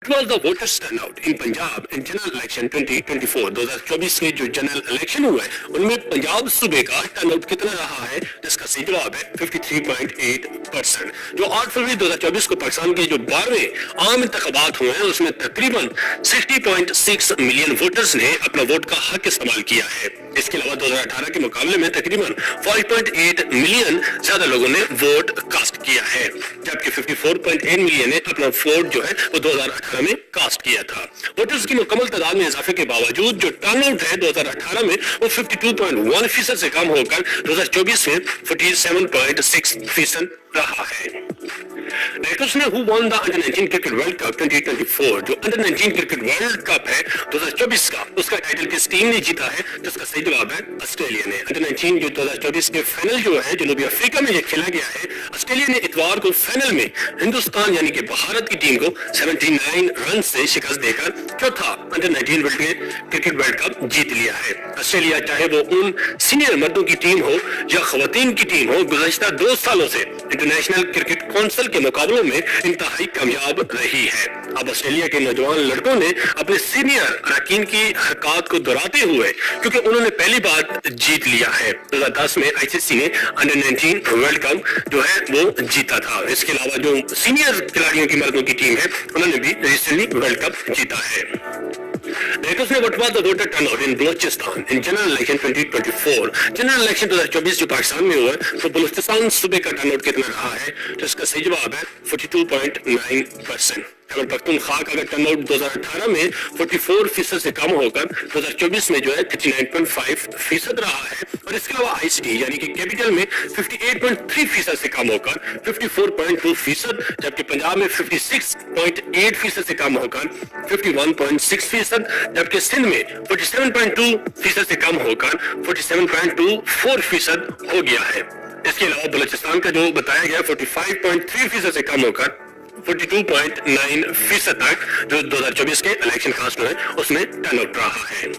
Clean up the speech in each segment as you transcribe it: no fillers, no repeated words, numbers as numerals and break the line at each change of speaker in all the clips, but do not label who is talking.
It was the voters turnout in Punjab in general election 2024 2024 के जो general election हुए उनमें पंजाब सूबे का टर्नआउट कितना रहा है, जिसका सही जवाब है 53.8%। जो 8 फरवरी 2024 को पाकिस्तान के जो 12वें आम इंतखाबात हुए हैं उसमें तकरीबन 60.6 मिलियन वोटर्स ने अपना वोट का हक इस्तेमाल किया है। इसके अलावा 2018 के मुकाबले में तकरीबन 5.8 मिलियन ज्यादा लोगों ने वोट कास्ट किया है, जबकि 54.8 मिलियन ने अपना वोट जो है वो 2018 में कास्ट किया था। वोटर्स की मुकम्मल तादाद में इजाफे के बावजूद जो टर्नआउट है 2018 में वो 52.1% से कम होकर 2024 में 47.6% रहा है। नेटवर्स ने who one the under 19 cricket world cup 2024 जो अंडर 19 क्रिकेट वर्ल्ड कप है 2024 का, उसका टाइटल किस टीम ने जीता है, जिसका सही जवाब है ऑस्ट्रेलिया ने। अंडर 19 जो 2024 के फाइनल जो है जनूबी अफ्रीका में ये खेला गया है, ऑस्ट्रेलिया ने इतवार को फाइनल में हिंदुस्तान यानी कि भारत की टीम को 79 रन से शिकस्त देकर चौथा अंडर 19 क्रिकेट वर्ल्ड कप जीत लिया है। ऑस्ट्रेलिया चाहे वो उन सीनियर मर्दों की टीम हो या खवातीन की टीम हो, गुज़श्ता 2 सालों से इंटरनेशनल क्रिकेट काउंसिल के मुकाबलों में इंतहाई कामयाब रही है। अब ऑस्ट्रेलिया के नौजवान लड़कों ने अपने सीनियर अरकान की हरकत को दोहराते हुए, क्योंकि उन्होंने पहली बार जीत लिया है, 2010 में आईसीसी ने अंडर 19 वर्ल्ड कप जो है वो जीता था। इसके अलावा जो सीनियर खिलाड़ियों की मर्दों की टीम है उन्होंने भी रिसेंटली वर्ल्ड कप जीता है। Reuters ने what was the voter turnout in Balochistan in general election 2024 general election 2024 जो पाकिस्तान में हुआ है, तो बलूचिस्तान सूबे का टर्नआउट कितना रहा है, तो इसका सही जवाब है 42.9%। खैबर पख्तूनख्वा का अगर टर्नआउट 2018 में 44% से कम होकर 2024 में जो है 39.5% रहा है, और इसके अलावा आईसीटी यानी कि कैपिटल में 58.3% से कम होकर 54.2%, जबकि पंजाब में 56.8% से कम होकर 51.6%, जबकि सिंध में 47.2% से कम होकर 47.24% हो गया है। इसके अलावा बलूचिस्तान का जो बताया गया 45.3% से कम होकर 42.9% तक जो 2024 के इलेक्शन कास्ट हुए उसमें टर्नआउट रहा है।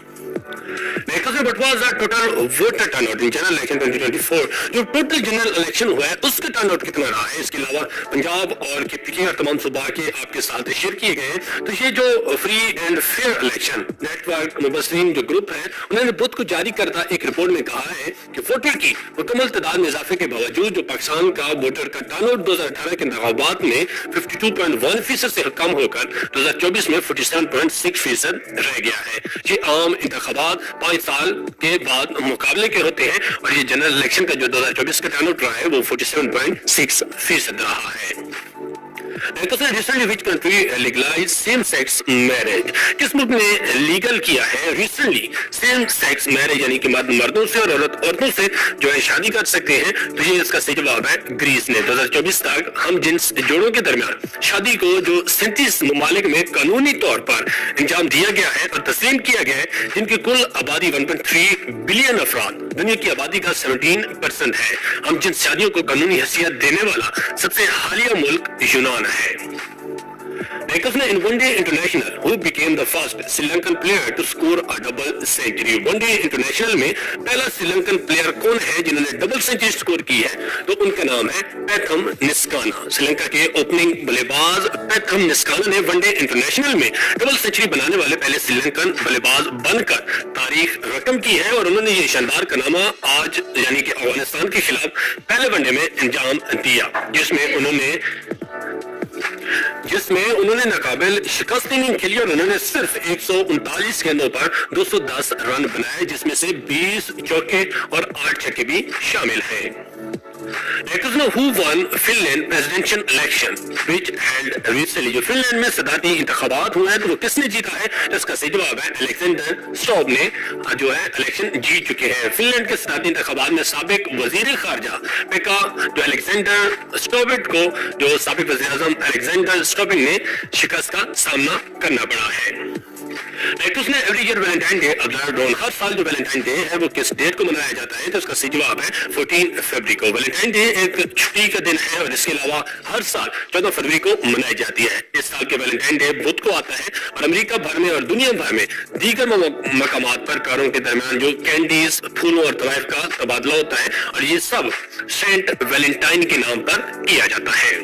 What was the total voter turnout in general election 2024 जो टोटल जनरल इलेक्शन हुआ है उसका टर्नआउट कितना रहा है। इसके अलावा पंजाब और के तमाम सूबा के आपके साथ शेयर किए गए हैं। तो ये जो free and fair election network मुबसरीन जो ग्रुप है, उन्होंने बुध को जारी करता एक रिपोर्ट में कहा है कि वोटर की मुकम्मल तादाद में इजाफे के बावजूद जो पाकिस्तान का वोटर का टर्नआउट 2018 के इंतखाबात में 52.1% से कम होकर 2024 में 47.6% रह गया है। ये आम इंतखाबात 5 साल के बाद मुकाबले के होते हैं, और ये जनरल इलेक्शन का जो 2024 का टर्नआउट रहा है वो 47.6% रहा है। Recently which country legalized same-sex marriage? किस मुल्क ने लीगल किया है रिसेंटली same-sex marriage यानी कि मर्दों से और औरतों से जो है शादी कर सकते हैं, तो ये इसका सही जवाब है ग्रीस ने। 2024 तक हम जिन्स जोड़ों के दरमियान शादी को जो 37 ममालिक में कानूनी तौर पर अंजाम दिया गया है और तस्लीम किया गया है, जिनकी कुल आबादी 1.3 बिलियन अफराद दुनिया की आबादी का 17% है। हम जिन शादियों को कानूनी हैसियत देने वाला सबसे हालिया मुल्क यूनान है। Lakers ने in one day international who became the first Sri Lankan player to score a double century। one day international में पहला श्रीलंकन प्लेयर कौन है जिन्होंने डबल सेंचुरी स्कोर की है, तो उनका नाम है पैथम निस्काना। श्रीलंका के ओपनिंग बल्लेबाज पैथम निस्काना ने वन डे इंटरनेशनल में डबल सेंचुरी बनाने वाले पहले श्रीलंकन बल्लेबाज बनकर तारीख रकम की है, और उन्होंने ये शानदार कारनामा आज यानी कि अफगानिस्तान के खिलाफ पहले वनडे में अंजाम दिया, जिसमें उन्होंने नाकाबिल शिकस्त इनिंग खेली और उन्होंने सिर्फ 139 गेंदों पर 210 रन बनाए, जिसमें से 20 चौके और 8 छक्के भी शामिल हैं। Lakers ने who won Finland presidential election which held recently जो फिनलैंड में सदारती इंतखाबात हुए हैं, तो वो किसने जीता है, तो इसका सही जवाब है अलेक्जेंडर स्टोब ने जो है इलेक्शन जीत चुके हैं। फिनलैंड के सदारती इंतखाबात में साबिक वजीर खारजा पेका जो अलेक्जेंडर स्टोबिट को जो साबिक वजीर आजम अलेक्जेंडर स्टोबिट ने शिकस्त का सामना करना पड़ा है। लेक्टस ने every year Valentine day observe on हर साल जो वैलेंटाइन डे है वो किस डेट को मनाया जाता है, तो इसका सही जवाब है 14 फरवरी को। वैलेंटाइन डे एक छुट्टी का दिन है और इसके अलावा हर साल 14 फरवरी को मनाई जाती है। इस साल के वैलेंटाइन डे बुध को आता है और अमेरिका भर में और दुनिया भर में दीगर मकामात पर कारों के दरमियान जो कैंडीज फूलों और तोहफे का तबादला होता है और ये सब सेंट वैलेंटाइन के नाम पर किया जाता है।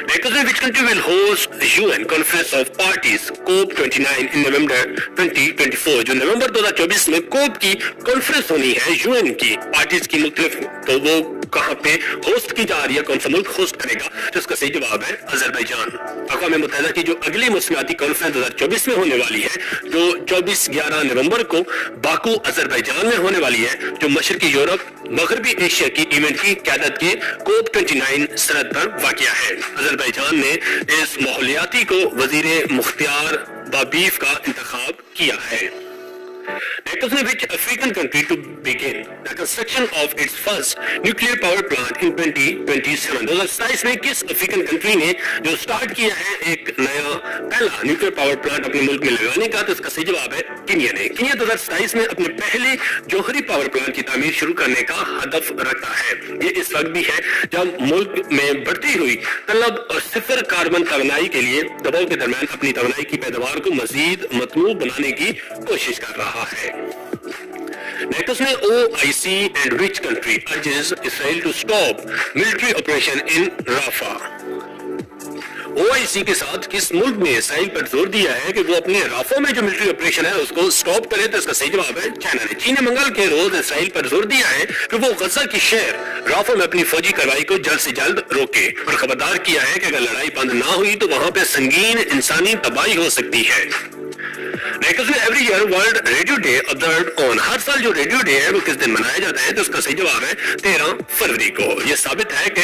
Lakers which country will host UN Conference of Parties COP29 in November 2024, जो नवंबर 2024 में कोप की कॉन्फ्रेंस होनी है यूएन की पार्टीज की मुख्तलिफ, तो वो कहाँ पे होस्ट की जा रही है, कौन सा मुल्क होस्ट करेगा? तो इसका सही जवाब है अजरबैजान। अक़वाम मुत्तहिदा की जो अगली मौसमियाती कॉन्फ्रेंस 2024 में होने वाली है, जो 24-11 नवंबर को बाकू अजरबैजान में होने वाली है, जो मशरकी यूरोप मगरबी एशिया की इवेंट की क़यादत के COP29 सरहद पर वाक़िया है। अजरबैजान ने इस माहौलियाती को वज़ीर मुख्तियार बाबीफ का इंतखाब किया है। Next, which African country to begin the construction of its first nuclear power plant in 2027? 2027 में किस अफ्रीकन कंट्री ने जो स्टार्ट किया है एक नया पहला न्यूक्लियर पावर प्लांट अपने मुल्क में लगाने का? तो इसका सही जवाब है केन्या ने। केन्या 2027 में अपने पहले जौहरी पावर प्लांट की तामीर शुरू करने का हदफ रखता है। ये इस वक्त भी है जब मुल्क में बढ़ती हुई तलब और सिफर कार्बन तवानाई के लिए दबाव के दरमियान अपनी तवानाई की पैदावार को मजीद मतलूब बनाने की कोशिश कर रहा है। नेक्स्ट में OIC and which country urges Israel to stop military operation in Rafah? OIC के साथ किस मुल्क ने इसराइल पर जोर दिया है कि वो अपने राफा में जो मिलिट्री ऑपरेशन है उसको स्टॉप करे? तो इसका सही जवाब है चाइना ने। चीन ने मंगल के रोज इसराइल पर जोर दिया है कि वो गजा की शहर राफा में अपनी फौजी कार्रवाई को जल्द से जल्द रोके और खबरदार किया है कि अगर लड़ाई बंद ना हुई तो वहां पे संगीन इंसानी तबाही हो सकती है। Every year world radio day observed on, हर साल जो रेडियो डे है वो किस दिन मनाया जाता है? तो उसका सही जवाब है 13 फरवरी को। यह साबित है कि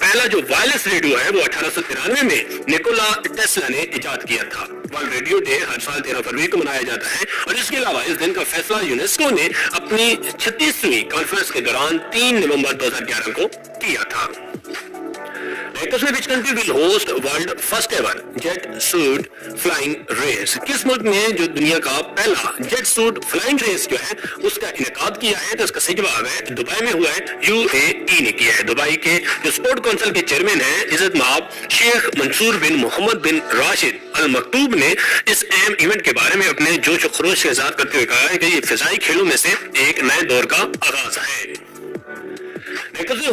पहला जो वायरलेस रेडियो है वो 1893 में निकोला टेस्ला ने इजाद किया था। वर्ल्ड रेडियो डे हर साल 13 फरवरी को मनाया जाता है और इसके अलावा इस दिन का फैसला यूनेस्को ने अपनी 36वीं कॉन्फ्रेंस के दौरान 3 नवंबर 2011 को किया था। Which country will host world first ever jet suit flying race? किस मुल्क ने जो दुनिया का पहला जेट सूट फ्लाइंग रेस जो है उसका इनेकाद किया है? तो इसका सही जवाब है दुबई में हुआ है, UAE ने किया है। दुबई के जो स्पोर्ट काउंसिल के चेयरमैन हैं इज्जत माब शेख मंसूर बिन मोहम्मद बिन राशिद अल मकतूब ने इस अहम इवेंट के बारे में अपने जोश और खरोश का इज़हार करते हुए कहा है कि ये फिजाई खेलों में से एक नए दौर का आगाज है।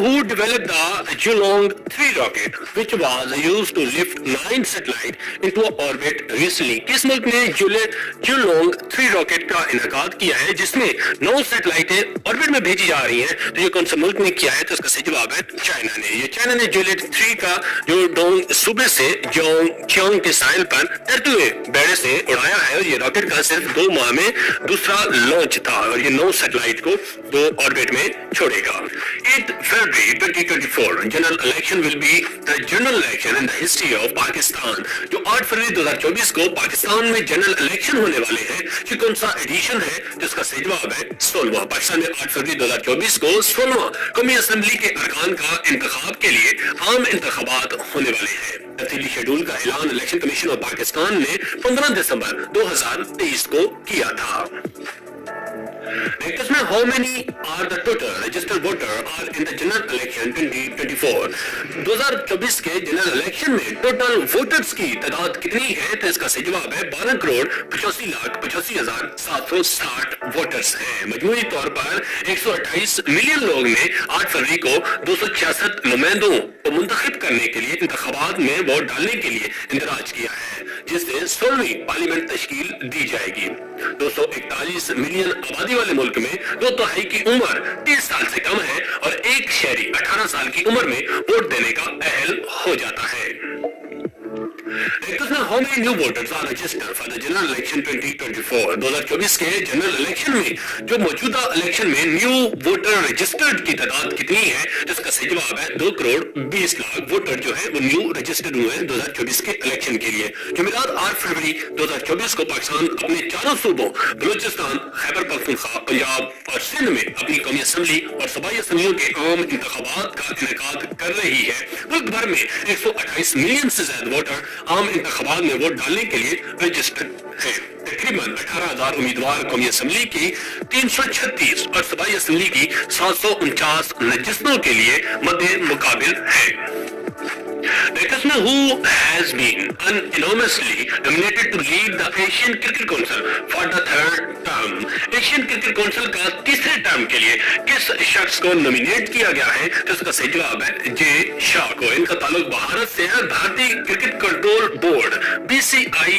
Who developed the Zhulong 3 rocket, which was used to lift 9 satellites into orbit recently? किस मुल्क ने Zhulong 3 रॉकेट का इनेकाद किया है जिसमें 9 सैटेलाइटें ऑर्बिट में भेजी जा रही हैं? तो ये कौन सा मुल्क ने किया है? तो इसका सही जवाब है चाइना ने। ये चाइना ने Zhulong 3 का जो डोंग सूबे से जोंगकियांग के साहिल पर तैरते हुए बेड़े से उड़ाया है और ये रॉकेट का सिर्फ 2 माह में दूसरा लॉन्च था और ये 9 सैटेलाइट को वो ऑर्बिट में छोड़ेगा। 8 February 2024 general election will be the general election in the history of Pakistan. जो 8 फरवरी 2024 को पाकिस्तान में जनरल इलेक्शन होने वाले हैं, ये कौन सा एडिशन है? जिसका सही जवाब है 16वां। पाकिस्तान में 8 फरवरी 2024 को 16वां कौमी असेंबली के अरकान का इंतखाब के लिए आम इंतखाबात होने वाले हैं। तफसीली शेड्यूल का ऐलान इलेक्शन कमीशन ऑफ पाकिस्तान ने 15 दिसंबर 2023 को किया था। How many are the total registered voter are in the general election 2024? 2024 के जनरल इलेक्शन में टोटल वोटर्स की तादाद कितनी है? तो इसका सही जवाब है 12,85,85,760 वोटर्स हैं। मजमूई तौर पर 128 मिलियन लोग ने 8 फरवरी को 266 नुमाइंदों को मुंतखब करने के लिए इंतखाबात में वोट डालने के लिए इंदराज किया है, जिससे 16वीं पार्लियामेंट तश्कील दी जाएगी। 241 मिलियन आबादी वाले मुल्क में 2/3 की उम्र 30 साल से कम है और एक शहरी 18 साल की उम्र में वोट देने का अहल हो जाता है। How many new voters are registered for the general election 2024? 2024 के जनरल इलेक्शन में जो मौजूदा इलेक्शन में न्यू वोटर रजिस्टर्ड की तादाद कितनी है? जिसका सही जवाब है 2,20,00,000 वोटर जो है वो न्यू रजिस्टर्ड हुए हैं 2024 के इलेक्शन के लिए। जुमेरात 8 फरवरी 2024 को पाकिस्तान अपने चारों सूबों बलूचिस्तान, खैबर पख्तूनख्वा, पंजाब और सिंध में अपनी कौमी असेंबली और सूबाई असेंबलियों के आम इंतखाबात का इनेकाद कर रही है। मुल्क भर में 128 मिलियन से ज्यादा वोटर आम इंतखाबात में वोट डालने के लिए रजिस्टर्ड है। तकरीबन 18,000 उम्मीदवार कौमी असेंबली की 336 और सूबाई असेंबली की 749 नशिस्तों के लिए मद्दे मुकाबिल है। Next, who has been unanimously nominated to lead the Asian Cricket Council for the third term? Asian Cricket Council का तीसरे टर्म के लिए किस शख्स को नॉमिनेट किया गया है? तो इसका सही जवाब है जे शाह को। इनका ताल्लुक भारत से है। भारतीय क्रिकेट कंट्रोल बोर्ड BCI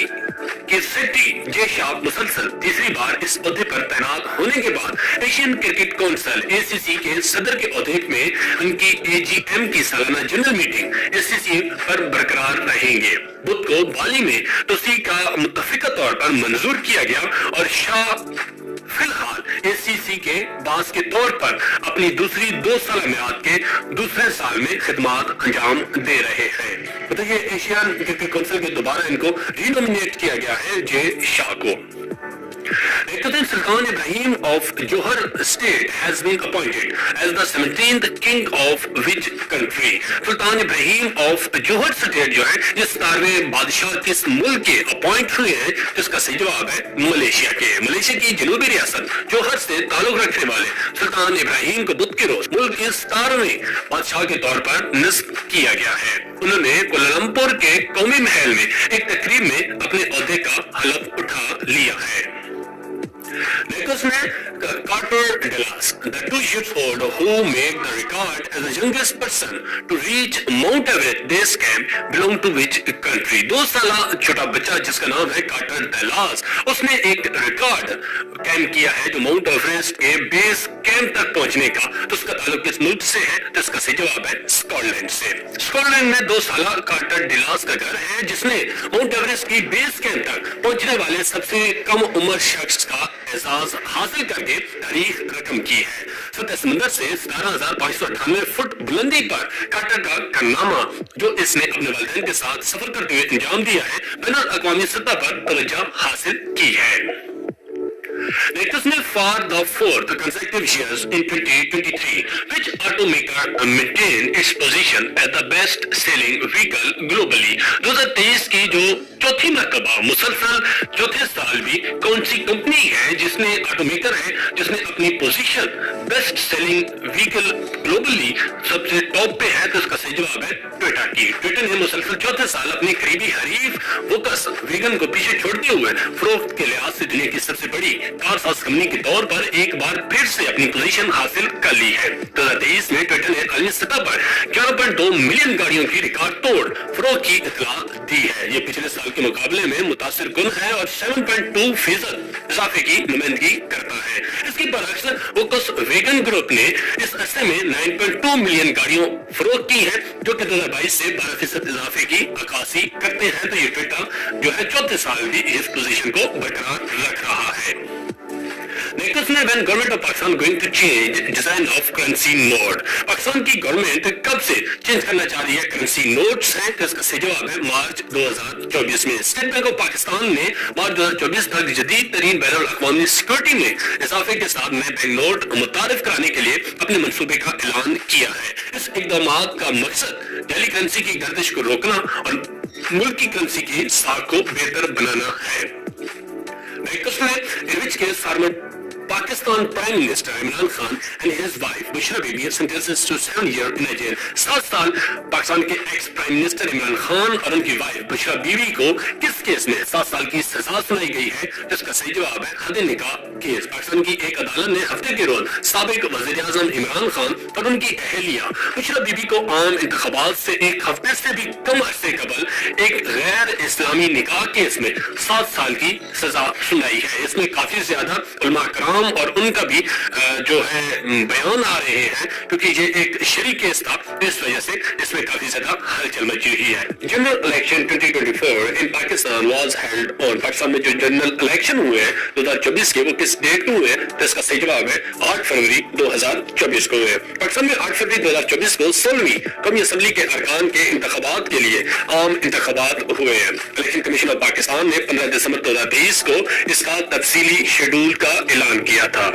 के सेक्रेटरी जे शाह मुसलसल तीसरी बार इस ओहदे पर तैनात होने के बाद एशियन क्रिकेट काउंसिल ACC के सदर के ओहदे में उनकी AGM की सालाना जनरल मीटिंग ACC पर बरकरार रहेंगे। बुध को बाली में तोसी का मुत्तफिका तौर पर मंजूर किया गया और शाह फिलहाल ACC के बास के तौर पर अपनी दूसरी 2 साल मियाद के दूसरे साल में खिदमात अंजाम दे रहे हैं। बताइए एशियन क्रिकेट काउंसिल के दोबारा इनको रिनोमिनेट किया गया है जे शाह को। Sultan Ibrahim of Johor State has been appointed as the 17th king of which country? Sultan Ibrahim of Johar state जो है जिस 17वें बादशाह किस मुल्क के अपॉइंट हुए हैं, जिसका सही जवाब है मलेशिया के। मलेशिया की जनूबी रियासत जोहर से ताल्लुक रखने वाले सुल्तान इब्राहिम को बुध के रोज मुल्क के 17वें बादशाह के तौर पर निस्ब किया गया है। उन्होंने कोलालमपुर के कौमी महल में एक तकरीब में अपने ओहदे का हलफ उठा लिया है। Next, Carter Dulles, the 2-year-old who made the record as the youngest person to reach Mount Everest base camp, belong to which country? 2 साला छोटा बच्चा जिसका नाम है कार्टर डेलास, उसने एक रिकॉर्ड कैम किया है जो माउंट एवरेस्ट के बेस कैंप तक पहुंचने का। तो उसका ताल्लुक किस मुल्क से है? तो इसका सही जवाब है स्कॉटलैंड से। स्कॉटलैंड में 2 साला कार्टर डेलास का घर है जिसने माउंट एवरेस्ट की बेस कैंप तक पहुंचने वाले सबसे कम उम्र शख्स का एजाज हासिल करके तारीख रकम की है। सतह समंदर से 17,598 फुट बुलंदी पर कार्टर का कारनामा जो इसने अपने वालिदैन के साथ सफर करते हुए अंजाम दिया है, बैनुल अक़वामी सतह पर तवज्जो हासिल की है। Next, for the 4th consecutive years in 2023, which automaker maintained its position as the best-selling vehicle globally? 2023 की जो चौथी मरतबा मुसलसल चौथे साल भी कौन सी कंपनी है जिसने ऑटोमेकर है जिसने अपनी position best selling vehicle globally सबसे टॉप पे है? तो इसका सही जवाब है टोयोटा की। टोयोटा ने मुसलसल चौथे साल अपनी करीबी हरीफ वोक्स वैगन को पीछे छोड़ते हुए फरोख्त के लिहाज से दुनिया की सबसे बड़ी कार साज कंपनी के तौर पर एक बार फिर से अपनी पोजीशन हासिल कर ली है। 2023 में टोयोटा ने आलमी सतह पर 11.2 मिलियन गाड़ियों की रिकॉर्ड तोड़ फरोख्त की इत्तला दी है। ये पिछले साल के मुकाबले में मुतासिर कुन है और 7.2% इजाफे की नुमाइंदगी करता है। इसके बरअक्स वोक्स वैगन ग्रुप ने इस अरसे में 9.2 मिलियन गाड़ियों फरोख्त की है जो कि 2022 से 12% इजाफे की अक्कासी करते हैं। तो ये टोयोटा जो है चौथे साल भी इस पोजीशन को बरकरार रख रहा है। Next, when government of Pakistan going to change design of currency note? Pakistan की गवर्नमेंट कब से चेंज करना चाह रही है करेंसी नोट्स हैं? तो इसका सही जवाब है मार्च 2024 में। स्टेट बैंक ऑफ पाकिस्तान ने मार्च 2024 तक जदीद तरीन बैनुल अक़वामी सिक्योरिटी में इजाफे के साथ नए बैंक नोट मुतारिफ कराने के लिए अपने मंसूबे का ऐलान किया है। इस इक़दाम का मकसद जाली करेंसी की गर्दिश को रोकना और मुल्क की करेंसी की साख को बेहतर बनाना है। in which case former Pakistan Prime Minister Imran Khan and his wife Bushra Bibi sentenced to 7 years in a jail। 7 साल पाकिस्तान के ex prime minister Imran Khan और उनकी वाइफ बुशरा बीवी को किस केस में 7 साल की सजा सुनाई गई है? जिसका सही जवाब है हद निकाह केस। पाकिस्तान की एक अदालत ने हफ्ते के रोज साबिक वज़ीर आज़म इमरान खान और उनकी अहलिया बुशरा बीबी को आम इंतखाबात से एक हफ्ते से भी कम अरसे कबल एक गैर इस्लामी निकाह केस में 7 साल की सजा सुनाई है। इसमें काफी ज्यादा उलमा कराम और उनका भी जो है बयान आ रहे हैं क्योंकि ये एक शरी केस था, इस वजह से इसमें काफी ज्यादा हलचल मची हुई है। General election 2024 in Pakistan was held on. Pakistan में जो जनरल इलेक्शन हुए हैं 2024 के वो किस डेट को हुए? तो इसका सही जवाब है 8 फरवरी 2024 को हुए। पाकिस्तान में 8 फरवरी 2024 को 16वीं कौमी असम्बली के अरकान के इंतखाबात के लिए आम इंतखाबात हुए हैं। इलेक्शन कमीशन ऑफ पाकिस्तान ने 15 दिसंबर 2023 को इसका तफसीली शेड्यूल का ऐलान किया था।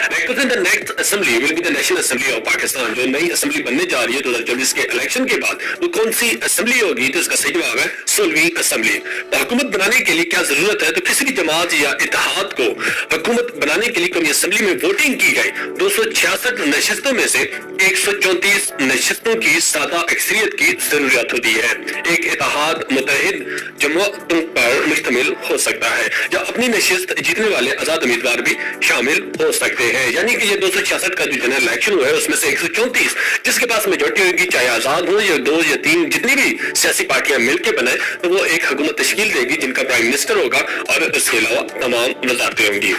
Because the next assembly will be the National Assembly of Pakistan. जो नई असेंबली बनने जा रही है 2024 के इलेक्शन के बाद, वो कौन सी असेंबली होगी? तो इसका सही जवाब है 16वीं असेंबली। तो हुकूमत बनाने के लिए क्या जरूरत है? तो किसी भी जमात या इत्तेहाद को हुकूमत बनाने के लिए कौमी असेंबली में वोटिंग की गई 266 नशिस्तों में से 134 नशिस्तों की सादा अक्सरियत की जरूरत होती है। एक इत्तेहाद मुत्तहिद जमातों पर मुश्तमिल हो सकता है, या अपनी नशिस्त जीतने वाले आजाद उम्मीदवार भी शामिल हो सकते हैं। यानी कि ये 266 का जो जनरल इलेक्शन हुआ है उसमें से 134 जिसके पास मेजोरिटी होगी, चाहे आजाद हो या 2 या 3 जितनी भी सियासी पार्टियां मिलकर बनाए, तो वो एक हुकूमत तश्कील देगी जिनका प्राइम मिनिस्टर होगा और उसके अलावा तमाम वजारतें होंगी।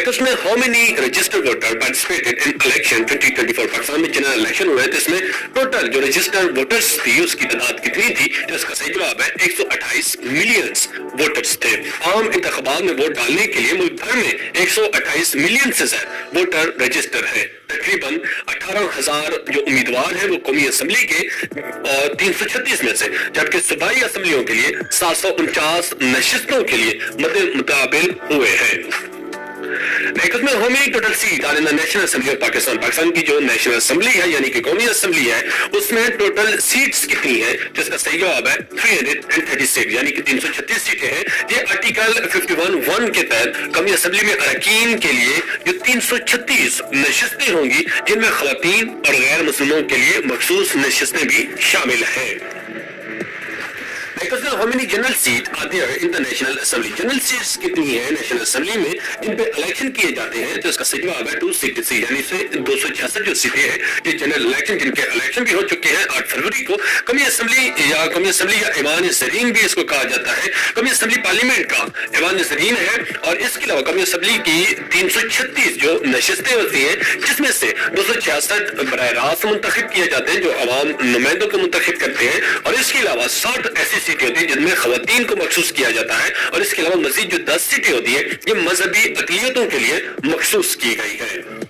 उसमें how many registered voter participated in election 2024? Pakistan में जनरल इलेक्शन हुआ है, तो इसमें टोटल जो रजिस्टर्ड वोटर्स थी उसकी तादाद कितनी थी? तो इसका सही जवाब है 128 मिलियन वोटर्स थे। आम इंतखाबात में वोट डालने के लिए मुल्क भर में 128 मिलियन से ज्यादा वोटर रजिस्टर है। तकरीबन 18,000 जो उम्मीदवार हैं वो कौमी असेंबली के और 336 में से, जबकि सूबाई असेंबलियों के लिए 749 नशिस्तों के लिए मुताबिल हुए हैं। में how many total seat are in the national assembly of Pakistan? Pakistan की जो नेशनल असेंबली है यानी कि कौमी असेंबली है, उसमें टोटल सीट्स कितनी है? जिसका सही जवाब है 336 यानी कि 336 सीटें हैं। ये आर्टिकल 51(1) के तहत कौमी असेंबली में अरकान के लिए जो 336 नशिस्तें होंगी, जिनमें खवातीन और गैर मुस्लिमों के लिए मखसूस नशिस्तें भी शामिल हैं। How many general seats are there in the National Assembly? General seats कितनी है नेशनल असेंबली में जिन पे इलेक्शन किए जाते हैं? तो इसका सही जवाब है 266 यानी से 266 जो सीटें हैं ये जनरल इलेक्शन, जिनके इलेक्शन भी हो चुके हैं 8 फरवरी को। कौमी असेंबली या ऐवान ज़रीन भी इसको कहा जाता है। कौमी असेंबली पार्लियामेंट का ऐवान ज़रीन है, और इसके अलावा कौमी असेंबली की 336 जो नशिस्तें होती हैं, जिसमें से 266 बराह रास्त मुंतखब किए जाते हैं जो अवाम नुमाइंदों को मुंतखब करते हैं, और इसके अलावा 60 ऐसी सीटें होती है जिनमें खवातीन को मखसूस किया जाता है, और इसके अलावा मजीद जो 10 सीटें होती है ये मजहबी अक़लियतों के लिए मखसूस की गई है।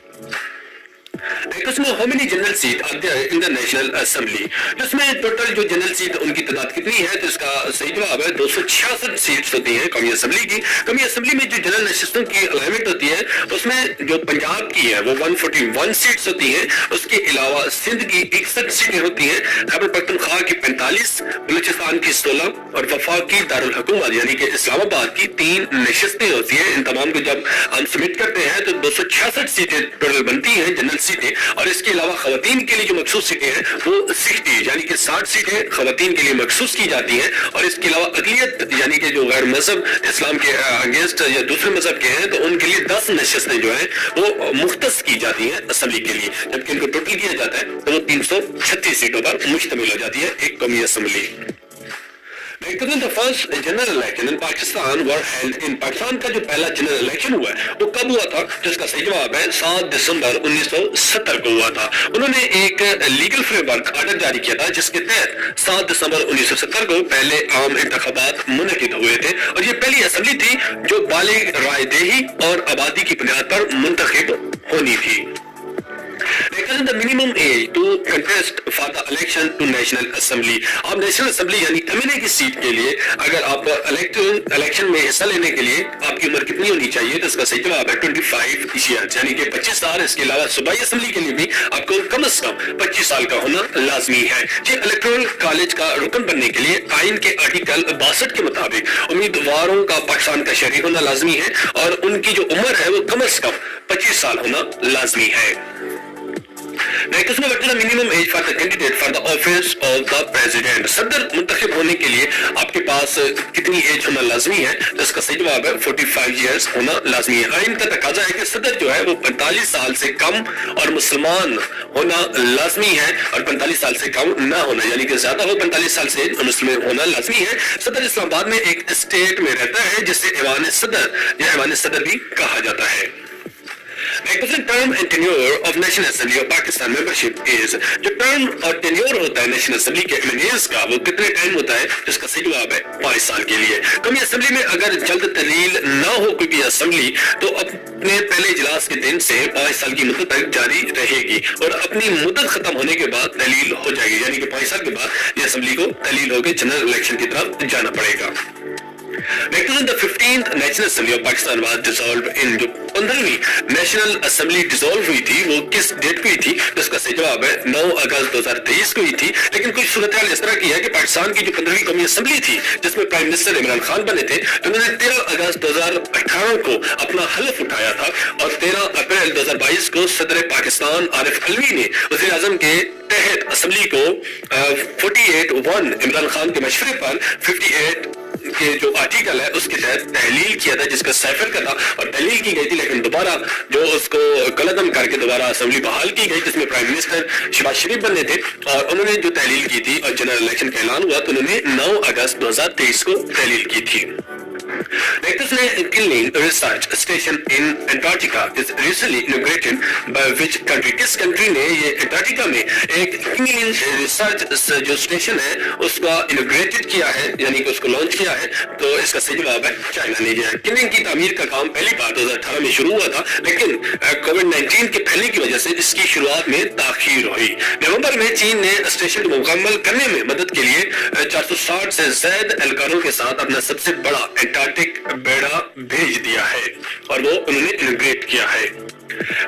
How many general seat are there in the national assembly? जिसमें टोटल जो जनरल सीट उनकी तादाद कितनी है? तो इसका सही जवाब है 266 सीट्स होती हैं कौमी असेंबली की। कौमी असेंबली में जो जनरल नशिस्तों की अलाइनमेंट होती है उसमें जो पंजाब की है वो 141 सीट्स होती हैं। उसके अलावा सिंध की 61 सीटें होती हैं, खैबर पख्तूनख्वा की 45, बलूचिस्तान की 16 और वफाकी दारुल हुकूमत यानी कि इस्लामाबाद की 3 नशिस्तें होती हैं। इन तमाम को जब हम सबमिट करते हैं तो 266 सीटें टोटल बनती हैं जनरल सीटें, और इसके अलावा खवातीन के लिए जो मखसूस सीटें हैं वो 60 यानी कि 60 सीटें खवातीन के लिए मखसूस की जाती हैं, और इसके अलावा अक़लियत यानी कि जो गैर मजहब इस्लाम के अगेंस्ट या दूसरे मजहब के हैं तो उनके लिए 10 नशिस्तें जो हैं वो मुख्तस की जाती हैं असेंबली के लिए, जबकि इनको टोटल किया जाता है तो वो 336 सीटों पर मुश्तमिल हो जाती है एक कौमी assembly. The first general election in Pakistan were held in Pakistan का जो पहला जनरल इलेक्शन हुआ है वो कब हुआ था? जिसका सही जवाब है 7 दिसंबर 1970 को हुआ था। उन्होंने एक लीगल फ्रेमवर्क आर्डर जारी किया था जिसके तहत 7 दिसंबर 1970 को पहले आम इंतखाबात मुनक़िद हुए थे, और ये पहली असेंबली थी जो बालिग रायदेही और आबादी की बुनियाद पर मुंतखब होनी थी। The minimum age to contest for the election to National Assembly. आप नेशनल असेंबली यानी एमएनए की सीट के लिए अगर आप इलेक्शन में हिस्सा लेने के लिए आपकी उम्र कितनी होनी चाहिए? तो इसका सही जवाब है 25 ईयर्स यानी कि 25 साल। इसके अलावा सूबाई असेंबली के लिए भी आपको कम से कम 25 साल का होना लाजमी है। ये इलेक्टोरल कॉलेज का रुकन बनने के लिए आइन के आर्टिकल 62 के मुताबिक उम्मीदवारों का पाकिस्तान का शहरी होना लाजमी है, और उनकी जो उम्र है वो कम से कम 25 साल होना लाजमी है। Next, what is the minimum age for the candidate for the office of the president? सदर मुंतखब होने के लिए आपके पास कितनी एज होना लाजमी है? तो इसका सही जवाब है 45 इयर्स होना लाजमी है। आइन का तकाजा है कि सदर जो है वो 45 साल से कम और मुसलमान होना लाजमी है, और 45 साल से कम ना होना यानी कि ज्यादा हो 45 साल से मुस्लिम होना लाजमी है। सदर इस्लामाबाद में एक स्टेट में रहता है जिसे ऐवान सदर या ऐवान सदर भी कहा जाता है। Term and tenure of national assembly of Pakistan membership is, जो टर्म और टेन्योर होता है नेशनल असेंबली के एमएनएस का वो कितने टाइम होता है? जिसका सही जवाब है 5 साल के लिए। कौमी असेंबली में अगर जल्द तलील ना हो कोई भी असेंबली तो अपने पहले इजलास के दिन से 5 साल की मुद्दत तक जारी रहेगी, और अपनी मुद्दत खत्म होने के बाद तलील हो जाएगी यानी कि 5 साल के बाद ये असेंबली को तलील होकर जनरल इलेक्शन की तरफ जाना पड़ेगा। The 15th National Assembly of Pakistan was dissolved in جو 15ویں نیشنل اسمبلی ڈیزالو ہوئی تھی وہ کس ڈیٹ کو ہوئی تھی؟ اس کا صحیح جواب ہے 9 اگست 2023 کو ہوئی تھی. لیکن کچھ صورتحال اس طرح کی ہے کہ پاکستان کی جو 15ویں قومی اسمبلی تھی جس میں پرائم منسٹر عمران خان بنے تھے تو انہوں نے 13 اگست 2018 کو اپنا حلف اٹھایا تھا اور 13 اپریل 2022 کو صدر پاکستان عارف علوی نے وزیر اعظم کے تحت اسمبلی کو 48(1) عمران خان کے مشورے پر 58 کے جو آرٹیکل ہے اس کے تحت تحلیل کیا تھا جس کا سیفر کا تھا اور تحلیل کی گئی تھی. لیکن دوبارہ جو اس کو قلعدم کر کے دوبارہ اسمبلی بحال کی گئی جس میں پرائم منسٹر شہباز شریف بننے تھے اور انہوں نے جو تحلیل کی تھی اور جنرل الیکشن کا اعلان ہوا تو انہوں نے 9 اگست 2023 کو تحلیل کی تھی. Killing research station in Antarctica is recently inaugurated by which country? کس کنٹری نے یہ انٹارکٹیکا میں ایک Killing research جو اسٹیشن ہے اس کا انوگریٹڈ کیا ہے یعنی کہ اس کو لانچ کیا ہے؟ تو اس کا صحیح جواب ہے چائنا نے. Killing کی تعمیر کا کام پہلی بار 2018 میں شروع ہوا تھا لیکن کووڈ-19 کے پھیلنے کی وجہ سے اس کی شروعات میں تاخیر ہوئی. نومبر میں چین نے اسٹیشن کو مکمل کرنے میں مدد کے لیے 460 سے زائد اہلکاروں کے ساتھ اپنا سب سے بڑا انٹارکٹک بیڑا بھیج دیا ہے اور وہ انہوں نے انوگریٹ کیا ہے.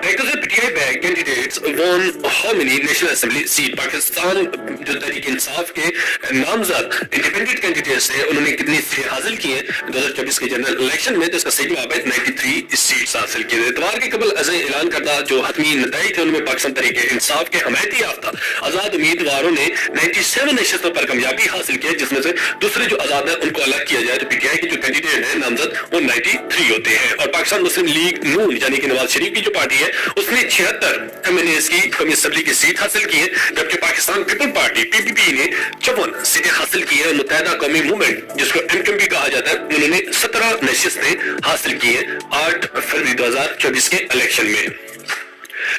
PTI back candidates won how many national assembly seat? Pakistan جو تحریک انصاف کے نامزد انڈیپینڈنٹ کینڈیڈیٹس ہیں انہوں نے کتنی سیٹیں حاصل کی ہیں 2024 کے جنرل الیکشن میں؟ تو اس کا صحیح جواب ہے 93 سیٹس حاصل کی ہیں. اتوار کے قبل ازیں اعلان کردہ جو حتمی نتائج تھے ان میں پاکستان تحریک انصاف کے حمایتی یافتہ آزاد امیدواروں نے 97 نشستوں پر کامیابی حاصل کی ہے جس میں سے دوسرے جو آزاد ہیں ان کو الگ کیا جائے تو PTI کے جو کینڈیڈیٹ ہیں نامزد وہ 93 ہوتے ہیں. اور پاکستان مسلم لیگ نون یعنی کہ نواز شریف کی جو پارٹی ہے اس نے 76 MNAs کی قومی اسمبلی کی سیٹ حاصل کی ہے جبکہ پاکستان پیپل پارٹی PPP نے 54 سیٹیں حاصل کی ہیں. متحدہ قومی موومنٹ جس کو MQM بھی کہا جاتا ہے انہوں نے 17 نشستیں حاصل کی ہیں 8 فروری 2024 کے الیکشن میں.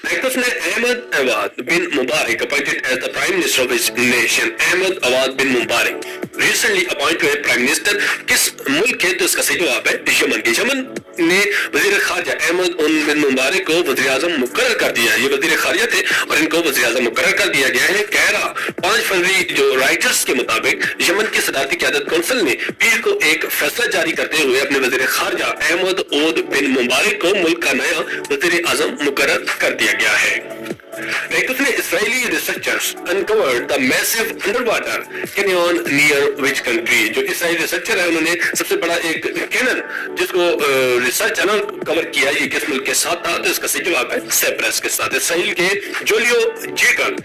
Next نے احمد عواد بن مبارک appointed as the Prime Minister of his nation. Ahmad عواد bin Mubarak recently appointed as Prime Minister کس ملک کے؟ تو اس کا صحیح جواب ہے یمن کے. یمن نے وزیر خارجہ احمد بن مبارک کو وزیر اعظم مقرر کر دیا. یہ وزیر خارجہ تھے اور ان کو وزیر اعظم مقرر کر دیا گیا ہے. کہرا 5 فروری جو رائٹرز کے مطابق یمن کی صدارتی قیادت کونسل نے پیر کو ایک فیصلہ جاری کرتے ہوئے اپنے وزیر خارجہ احمد عود بن مبارک کو ملک کا نیا وزیر اعظم مقرر کر دیا گیا ہے. اس نے اسرائیلی researchers uncovered the massive underwater canyon near which country? جو اسرائیلی ریسرچر ہے انہوں نے سب سے بڑا ایک کینن جس کو ریسرچ کور کیا یہ کس ملک کے ساتھ تھا؟ تو اس کا صحیح جواب ہے سیپرس کے ساتھ. اسرائیل کے جولیوجیکل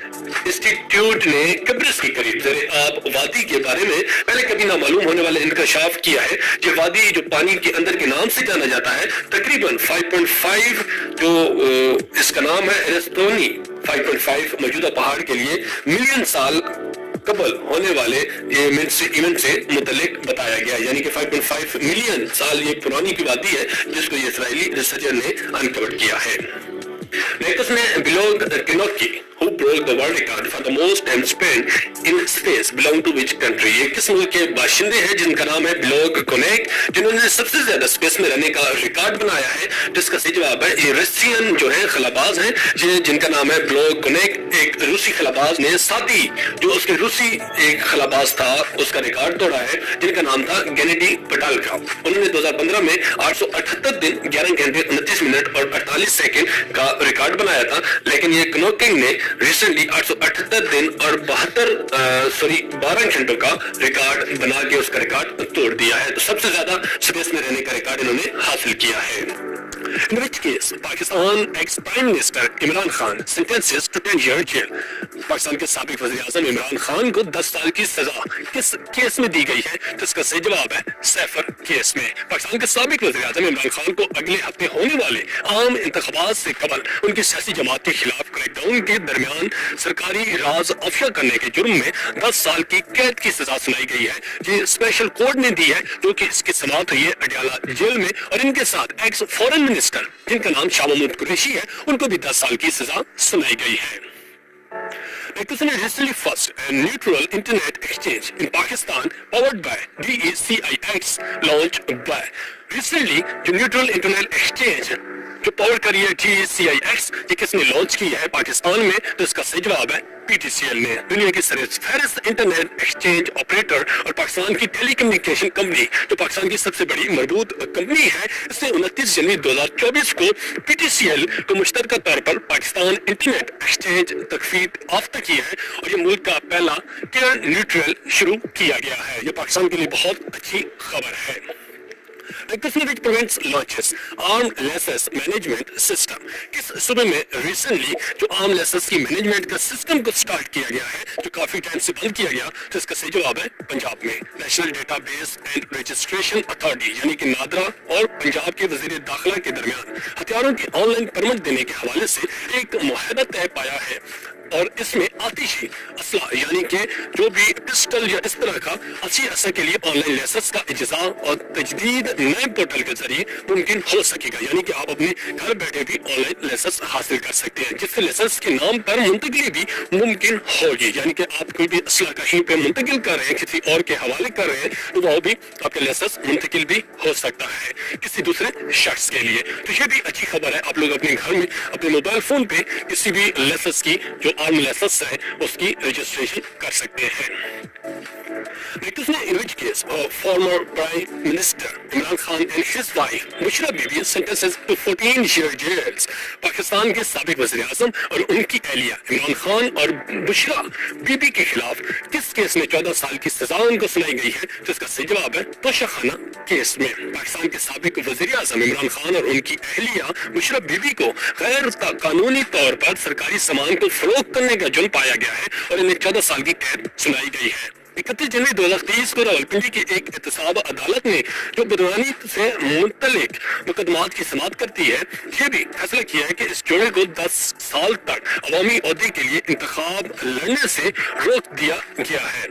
انسٹیٹیوٹ نے قبرص کی قریب زیر آب وادی کے بارے میں پہلے کبھی نامعلوم ہونے والا انکشاف کیا ہے. یہ وادی جو پانی کے اندر کے نام سے جانا جاتا ہے تقریباً 5.5 جو اس کا نام ہے ایرستونی 5.5 موجودہ پہاڑ کے لیے ملین سال قبل ہونے والے ایونٹ سے متعلق بتایا گیا یعنی کہ 5.5 ملین سال یہ پرانی کی وادی ہے جس کو یہ اسرائیلی ریسرچر نے انکور کیا ہے. نیکس نے blog کنوکی who broke the world record for the most time spent in space belong to which country? یہ کس ملک کے باشندے ہیں جن کا نام ہے بلوگ کونیک جنہوں نے سب سے زیادہ اسپیس میں رہنے کا ریکارڈ بنایا ہے؟ جس کا صحیح جواب ہے یہ رسین جو ہے خلاباز ہیں جن کا نام ہے بلوگ کونیک. ایک روسی خلاباز نے ساتھی جو اس کے روسی ایک خلاباز تھا اس کا ریکارڈ توڑا ہے جن کا نام تھا گینیڈی پٹالکا. انہوں نے 2015 میں 878 دن 11 گھنٹے 29 منٹ اور 48 سیکنڈ کا ریکارڈ بنایا تھا. لیکن یہ کنوکنگ نے ریسنٹلی 878 دن اور 12 گھنٹوں کا ریکارڈ بنا کے اس کا ریکارڈ توڑ دیا ہے. تو سب سے زیادہ اسپیس میں رہنے کا ریکارڈ انہوں نے حاصل کیا ہے. In which case, Pakistan ex-Prime Minister Imran Khan sentences to 10-year jail. Pakistan کے سابق وزیر اعظم عمران خان کو 10 سال کی سزا کس کیس میں دی گئی ہے؟ تو اس کا صحیح جواب ہے سیفر کیس میں. پاکستان کے سابق وزیر اعظم عمران خان کو اگلے ہفتے ہونے والے عام انتخابات سے قبل ان کی سیاسی جماعت کے خلاف کریک ڈاؤن کے درمیان سرکاری راز افشا کرنے کے جرم میں 10 سال کی قید کی سزا سنائی گئی ہے. یہ اسپیشل کورٹ نے دی ہے جو کہ اس کی سماعت ہوئی ہے اڈیالہ جیل میں اور ان کے ساتھ ایکس فورن منسٹر جن کا نام شاہ محمود قریشی ہے ان کو بھی 10 سال کی سزا سنائی گئی ہے. Recently first neutral internet exchange in Pakistan powered by DECIX launched by recently جو neutral internet exchange جو پاور کر رہی ہے GCIX، یہ کس نے لانچ کی ہے پاکستان میں؟ تو اس کا صحیح جواب ہے PTCL نے. دنیا کی سرفہرست انٹرنیٹ ایکسچینج آپریٹر اور پاکستان کی ٹیلی کمیونیکیشن کمپنی جو پاکستان کی سب سے بڑی مربوط کمپنی ہے، اس نے 29 جنوری 2024 کو PTCL کو مشترکہ طور پر پاکستان انٹرنیٹ ایکسچینج تخفیف یافتہ کی ہے، اور یہ ملک کا پہلا کیئر نیوٹرل شروع کیا گیا ہے. یہ پاکستان کے لیے بہت اچھی خبر ہے. which prevents launches armed lessons management system. کس صوبے میں ریسنٹلی جو آرم لیسنس کی مینجمنٹ کا سسٹم کو سٹارٹ کیا گیا ہے جو کافی ٹائم سے بند کیا گیا، تو اس کا صحیح جواب ہے پنجاب میں. National data base and registration authority یعنی کہ نادرا اور پنجاب کے وزیر داخلہ کے درمیان ہتھیاروں کی آن لائن پرمٹ دینے کے حوالے سے ایک معاہدہ طے پایا ہے، اور اس میں آتشی اسلحہ یعنی کہ جو بھی پسٹل یا اس طرح کا اچھی اثر کے لیے آن لائن لائسنس کا اجزاء اور تجدید نئے پورٹل کے ذریعے ممکن ہو سکے گا. یعنی کہ آپ اپنے گھر بیٹھے بھی آن لائن لائسنس حاصل کر سکتے ہیں، جس سے لائسنس کے نام پر منتقلی بھی ممکن ہوگی. یعنی کہ آپ کوئی بھی اسلحہ کہیں پہ منتقل کر رہے ہیں، کسی اور کے حوالے کر رہے ہیں، تو وہ بھی آپ کا لائسنس منتقل بھی ہو سکتا ہے کسی دوسرے شخص کے لیے. تو یہ بھی اچھی خبر ہے. آپ لوگ اپنے گھر میں اپنے موبائل فون پہ کسی بھی لائسنس کی جو آرم لائسنس ہے اس کی رجسٹریشن کر سکتے ہیں. In which case, former Prime Minister Imran Khan and his wife Bushra Bibi sentences to 14-year jails. Pakistan کے سابق وزیر اعظم اور ان کی اہلیہ عمران خان اور بشرا بی بی کے خلاف کس کیس میں 14 سال کی سزا ان کو سنائی گئی ہے؟ تو اس کا صحیح جواب ہے توشہ خانہ کیس میں. پاکستان کے سابق وزیر اعظم عمران خان اور ان کی اہلیہ بشرا بی بی کو غیر قانونی طور پر سرکاری سامان کو فروخت کرنے کا جرم پایا گیا ہے اور انہیں 14 سال کی قید سنائی گئی ہے. 31 جنوری 2023 کو راولپنڈی کی ایک احتساب عدالت نے جو بدعنوانی سے متعلق مقدمات کی سماعت کرتی ہے، یہ بھی فیصلہ کیا ہے کہ اس جوڑے کو 10 سال تک عوامی عہدے کے لیے انتخاب لڑنے سے روک دیا گیا ہے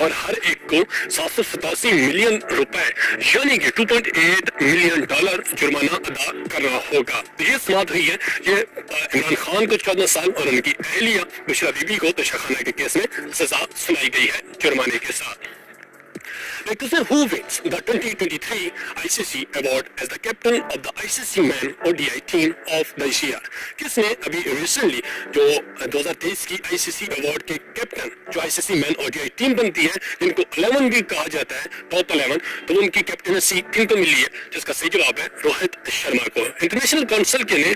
اور ہر ایک کو 787 ملین روپے یعنی کہ $2.8 ملین جرمانہ ادا کرنا ہوگا. یہ سماعت ہوئی ہے. یہ عمران خان کو 14 سال اور ان کی اہلیہ بشرا بی بی کو توشہ خانہ کے کیس میں سزا سنائی گئی ہے جرمانے کے ساتھ. Who wins the 2023 ICC award as the captain of the ICC Men ODI team of the year? کس نے ابھی ریسنٹلی جو 2023 کی ICC ایوارڈ کے کیپٹن جو ICC مین ODI ٹیم بنتی ہے جن کو 11 بھی کہا جاتا ہے ٹاپ 11، تو ان کی کیپٹنسی کن کو ملی ہے؟ جس کا صحیح جواب ہے روہت شرما کو. انٹرنیشنل کونسل کے نے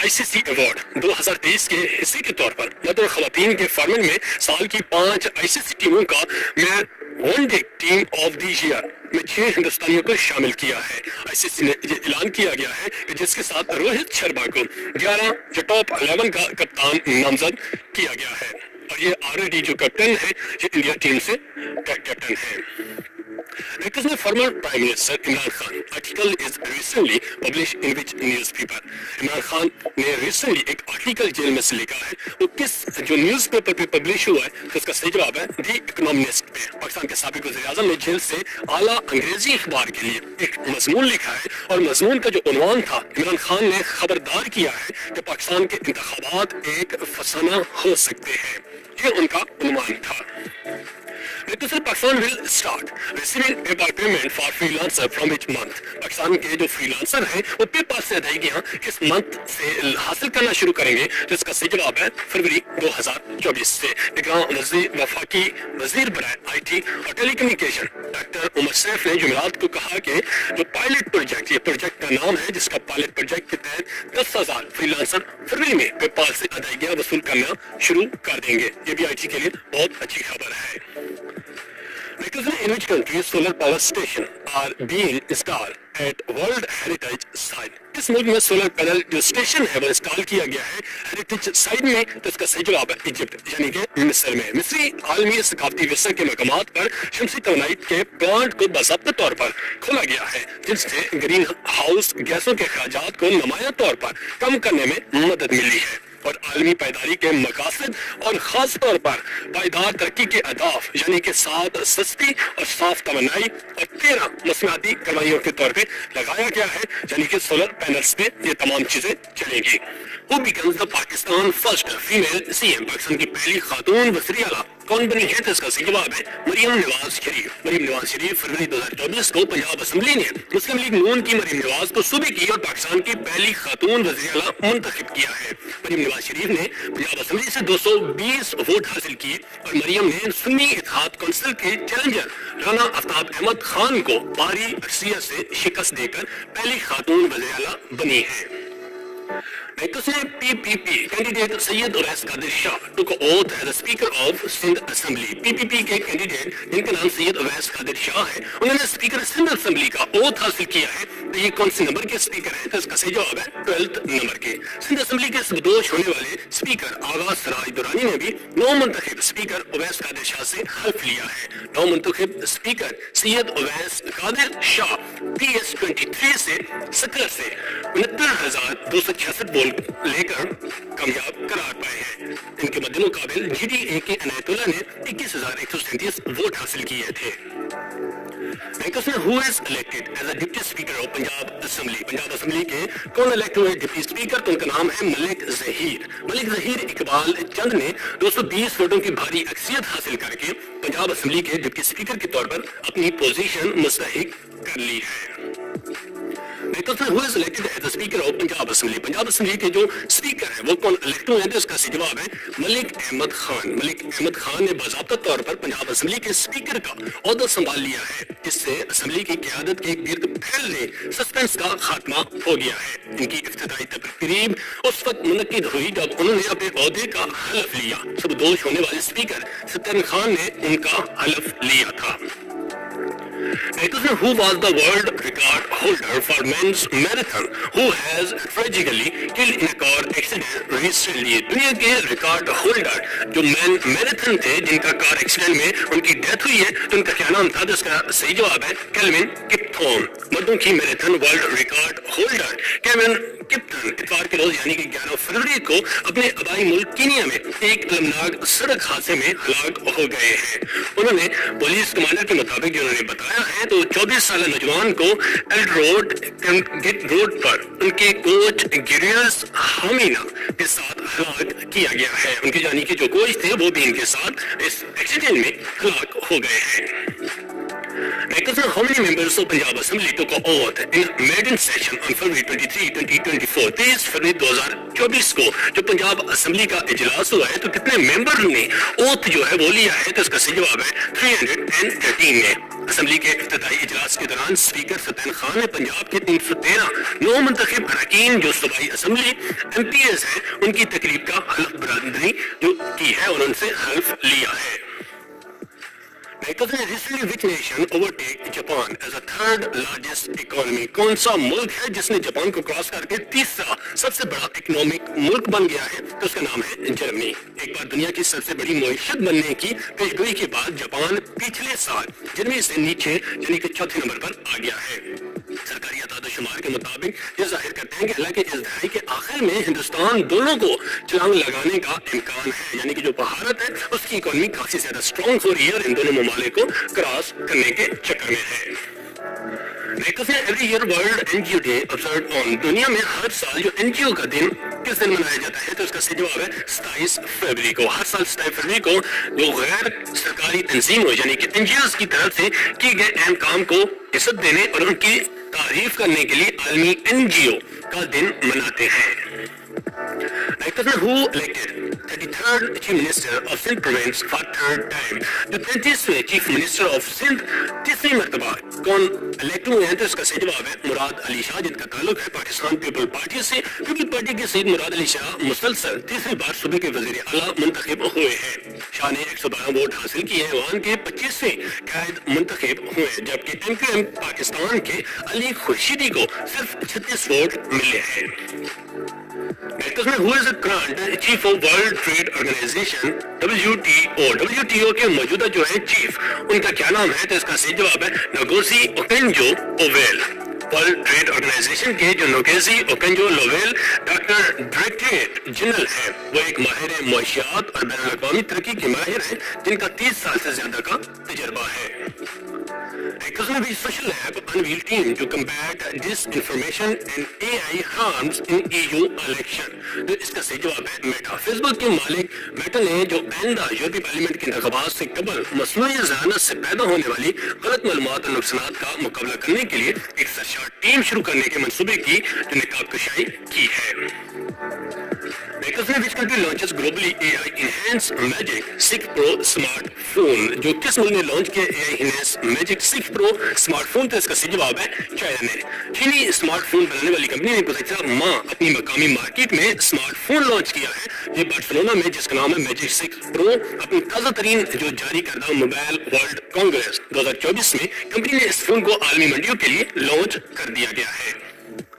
ICC ایوارڈ 2023 کے حصے کے طور پر مرد اور خواتین کے فارمیٹ میں سال کی 5 ICC ٹیموں کا one day team of the year میں 6 ہندوستانیوں کو شامل کیا ہے. ICC نے یہ اعلان کیا گیا ہے کہ جس کے ساتھ روہت شرما کو 11 جو ٹاپ 11 کا کپتان نامزد کیا گیا ہے، اور یہ آلریڈی جو کیپٹن ہے یہ انڈیا ٹیم سے کیپٹن ہے. Former Prime Minister Imran Khan article is recently published in which newspaper? Imran Khan نے ریسنٹلی ایک آرٹیکل جیل میں سے لکھا ہے، وہ کس جو نیوز پیپر پہ پبلش ہوا ہے؟ تو اس کا صحیح جواب ہے دی اکنامسٹ پہ. پاکستان کے سابق وزیر اعظم نے جیل سے اعلیٰ انگریزی اخبار کے لیے ایک مضمون لکھا ہے، اور مضمون کا جو عنوان تھا عمران خان نے خبردار کیا ہے کہ پاکستان کے انتخابات ایک فسانہ ہو سکتے ہیں. یہ ان کا عنوان تھا. Pakistan will start receiving PayPal payment for freelancer from which month? Pakistan کے جو فری لانسر ہیں وہ پے پال سے ادائیگیاں کس منتھ سے حاصل کرنا شروع کریں گے؟ جس کا صحیح جواب ہے فروری 2024 سے. نگراں وفاقی وزیر برائے IT اور ٹیلی کمیونیکیشن ڈاکٹر عمر سیف نے جمعرات کو کہا کہ جو پائلٹ پروجیکٹ، یہ پروجیکٹ کا نام ہے جس کا پائلٹ پروجیکٹ کے تحت 10,000 فری لانسر فروری میں پے پال سے ادائیگیاں وصول کرنا شروع کر دیں گے. یہ بھی IT کے لیے بہت اچھی خبر ہے. In which countries solar power station are being installed at World Heritage Site? اس ملک میں سولر پینل جو اسٹیشن ہے وہ انسٹال کیا گیا ہے ہیریٹیج سائٹ میں. تو اس کا صحیح جواب ہے ایجپٹ یعنی کہ مصر میں. مصری عالمی ثقافتی ورثے کے مقامات پر شمسی توانائی کے پلانٹ کو باضابطہ طور پر کھولا گیا ہے، جن سے گرین ہاؤس گیسوں کے اخراجات کو نمایاں طور پر کم کرنے میں مدد ملی ہے اور عالمی پائیداری کے مقاصد اور خاص طور پر پائیدار ترقی کے اہداف یعنی کہ 7 سستی اور صاف توانائی اور 13 موسمیاتی کروائیوں کے طور پہ لگایا گیا ہے، یعنی کہ سولر پینلز پہ یہ تمام چیزیں چلیں گی. Who becomes the Pakistan first female CM? Pakistan کی پہلی خاتون وزیر اعلیٰ कौन बनी है? तो इसका सही जवाब है मरियम नवाज शरीफ। मरियम नवाज शरीफ फरवरी 2024 को पंजाब असेंबली ने मुस्लिम लीग नून की मरियम नवाज को सूबे की और पाकिस्तान की पहली खातून वज़ीर आला मुंतखब किया है। मरियम नवाज शरीफ ने पंजाब असेंबली से 220 वोट हासिल किए और मरियम ने सुन्नी इत्तेहाद काउंसिल के चैलेंजर राना आफ्ताब अहमद खान को भारी अक्सरियत से शिकस्त देकर पहली खातून वज़ीर आला बनी है। PPP candidate Syed Owais Qadir Shah took oath as the Speaker of Sindh Assembly। PPP के कैंडिडेट जिनका नाम सैयद उवैस कादिर शाह है, उन्होंने स्पीकर सिंध असेंबली का ओथ हासिल किया है। तो ये कौन से नंबर के स्पीकर हैं? तो इसका सही जवाब है 12th नंबर के। सिंध असेंबली के सबदोश होने वाले स्पीकर आगा सराज दुरानी ने भी नौ मुंतखब स्पीकर उवैस कादिर शाह से हल्फ लिया है। नौ मुंतखब स्पीकर सैयद उवैस कादिर शाह PS23 से सकल से 69,266 वोट लेकर कामयाब करार पाए हैं। इनके मध्य मुकाबिल GDA के अनायतुल्लाह ने 21,137 वोट हासिल किए थे। Who is elected as a deputy speaker of Punjab Assembly? Punjab assembly के कौन इलेक्ट हुए डिप्टी स्पीकर? तो उनका नाम है मलिक जहीर। मलिक जहीर इकबाल चंद ने 220 वोटों की भारी अक्सरियत हासिल करके पंजाब असेंबली के डिप्टी स्पीकर के तौर पर अपनी पोजीशन मुस्तहिक कर ली है। Who is elected as the Speaker of Punjab Assembly? Punjab assembly के जो स्पीकर हैं वो कौन इलेक्ट हुए हैं? तो इसका सही जवाब है मलिक अहमद खान। मलिक अहमद खान ने बाज़ाब्ता तौर पर पंजाब असेंबली के स्पीकर का ओहदा संभाल लिया है। इससे असेंबली की क़यादत के गिर्द फैलने सस्पेंस का खात्मा हो गया है। इनकी इफ्तिताई तकरीब उस वक्त मुनक्किद हुई जब उन्होंने अपने ओहदे का हलफ लिया। सबदोश होने वाले स्पीकर सत्तर खान ने उनका हलफ लिया था। Who was the world record holder for men's marathon who has tragically killed in a car accident recently? दुनिया के रिकॉर्ड होल्डर जो मैन मैराथन थे जिनका कार एक्सीडेंट में उनकी डेथ हुई है, तो उनका क्या नाम था? तो इसका सही जवाब है केल्विन किप्थोन। मर्दों की marathon world record holder Kelvin Kiptum इतवार के रोज यानी कि 11 फरवरी को अपने आबाई मुल्क कीनिया में एक अलमनाक सड़क हादसे में हलाक हो गए हैं। उन्होंने पुलिस कमांडर के मुताबिक जो उन्होंने बताया है तो 24 साल नौजवान को एल रोड पर उनके कोच गिरियस हामिना के साथ हलाक किया गया है। उनके यानी कि जो कोच थे वो भी इनके साथ इस एक्सीडेंट में हलाक हो गए हैं। How many members of Punjab Assembly took an oath in maiden session on February 23, 2024? 23 फरवरी 2024 को जो पंजाब असेंबली का इजलास हुआ है तो कितने मेंबर ने ओथ जो है वो लिया है? तो इसका सही जवाब है 313 ने। असेंबली के इफ्तिताई इजलास के दौरान स्पीकर सत्तर खान ने पंजाब के 313 नौ मुंतखब अरकान जो सूबाई असेंबली MPs हैं उनकी तकरीब का हल्फ बरदरी जो की है और उनसे हल्फ लिया है। Recently, which nation overtake Japan as a third largest economy? कौन सा मुल्क है जिसने जापान को क्रॉस करके तीसरा सबसे बड़ा इकोनॉमिक मुल्क बन गया है? तो उसका नाम है जर्मनी। एक बार दुनिया की सबसे बड़ी मईशत बनने की पेशगोई के बाद जापान पिछले साल जर्मनी से नीचे यानी कि चौथे नंबर पर आ गया है। सरकारी आदादोशुमार के मुताबिक ये जाहिर करते हैं कि हालांकि इस दहाई के आखिर में हिंदुस्तान दोनों को छलांग लगाने का इम्कान है, यानी कि जो भारत है उसकी इकोनॉमी काफी ज्यादा स्ट्रॉन्ग हो रही है और इन दोनों ममालिक को क्रॉस करने के चक्कर में है। Every year world NGO day observe on. दुनिया में हर साल जो एनजीओ का दिन किस दिन मनाया जाता है? तो इसका सही जवाब है 27 फरवरी को। हर साल 27 फरवरी को जो गैर सरकारी तंजीम हो यानी कि एनजीओ की तरफ से किए गए अहम काम को इज्जत देने और उनकी तारीफ करने के लिए आलमी एनजीओ का दिन मनाते हैं। Who elected 33rd Chief Minister of Sindh Province for third time? जो 33वें चीफ मिनिस्टर ऑफ सिंध तीसरी मर्तबा कौन इलेक्ट हुए हैं? तो इसका सही जवाब है मुराद अली शाह, जिनका ताल्लुक है पाकिस्तान पीपल पार्टी से। पीपल पार्टी के सईद मुराद अली शाह मुसलसल तीसरी बार सूबे के वजीर आला मुंतखब हुए हैं। शाह ने 112 वोट हासिल किए हैं। वहां के 25वें कायद मुंतखब हुए हैं, जबकि MQM पाकिस्तान के अली खुर्शीदी को सिर्फ 36 वोट मिले हैं। Who is the current chief of World Trade Organization WTO? WTO के मौजूदा जो है चीफ, उनका क्या नाम है? तो इसका सही जवाब है नगोसी ओकेंजो-ओवेल। वर्ल्ड ट्रेड ऑर्गेनाइजेशन के जो नोकेजी ओकेंजो-ओवेल डॉक्टर डायरेक्टरेट जनरल है, वो एक माहिर मुआशियात और बैनुल-अक़वामी तरक्की के माहिर हैं जिनका 30 साल से ज्यादा का तजर्बा है। Hackers ने भी special app unveil team to combat disinformation and AI harms in EU election. तो इसका सही जवाब है मेटा। फेसबुक के मालिक मेटा ने जो आइंदा यूरोपीय पार्लियामेंट के इंतखाबात से कबल मसनूई ज़हानत से पैदा होने वाली गलत मालूमात और नुकसानात का मुकाबला करने के लिए एक सरशार टीम शुरू करने के मंसूबे की जो नकाबकशाई की है। Hackers ने which country launches globally AI enhanced Magic 6 Pro smartphone? जो किस मुल्क ने लॉन्च किया AI enhanced Magic 6 Pro smartphone? तो इसका सही जवाब है चाइना ने। चीनी स्मार्टफोन बनाने वाली कंपनी ने गुज़श्ता माह अपनी मकामी मार्केट में स्मार्टफोन लॉन्च किया है। ये बार्सिलोना में जिसका नाम है Magic 6 Pro अपनी ताज़ा तरीन जो जारी करदा मोबाइल वर्ल्ड कांग्रेस 2024 में कंपनी ने इस फोन को आलमी मंडियों के लिए लॉन्च कर दिया गया है।